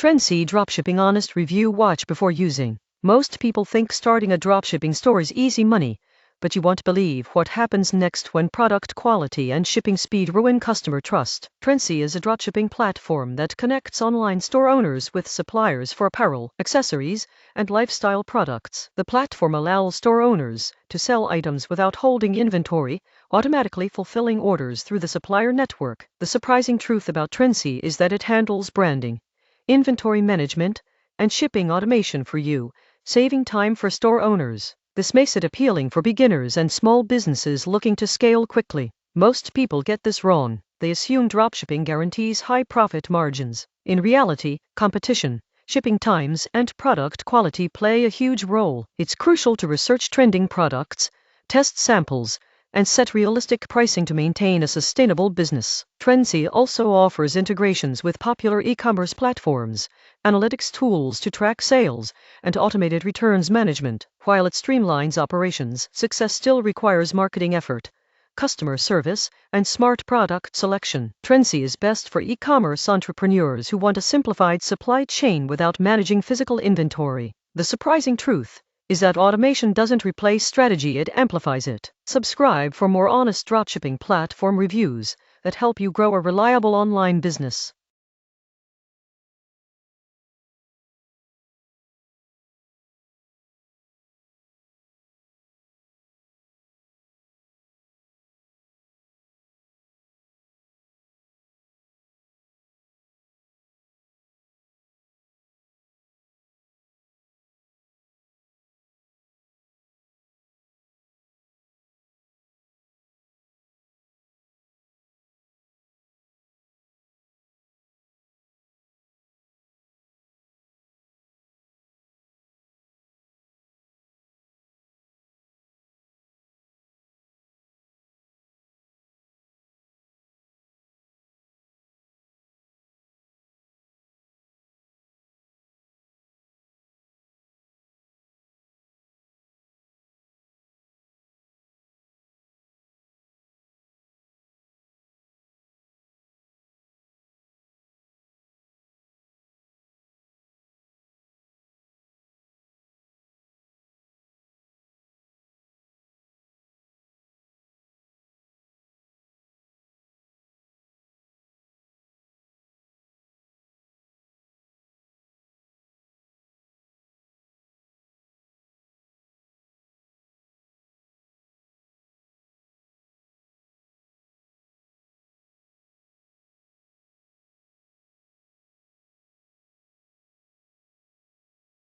Trendsy Dropshipping Honest Review. Watch before using. Most people think starting a dropshipping store is easy money, but you won't believe what happens next when product quality and shipping speed ruin customer trust. Trendsy is a dropshipping platform that connects online store owners with suppliers for apparel, accessories, and lifestyle products. The platform allows store owners to sell items without holding inventory, automatically fulfilling orders through the supplier network. The surprising truth about Trendsy is that it handles branding, inventory management, and shipping automation for you, saving time for store owners. This makes it appealing for beginners and small businesses looking to scale quickly. Most people get this wrong. They assume dropshipping guarantees high profit margins. In reality, competition, shipping times, and product quality play a huge role. It's crucial to research trending products, test samples, and set realistic pricing to maintain a sustainable business. Trendsy also offers integrations with popular e-commerce platforms, analytics tools to track sales, and automated returns management. While it streamlines operations, success still requires marketing effort, customer service, and smart product selection. Trendsy is best for e-commerce entrepreneurs who want a simplified supply chain without managing physical inventory. The surprising truth is that automation doesn't replace strategy, it amplifies it. Subscribe for more honest dropshipping platform reviews that help you grow a reliable online business.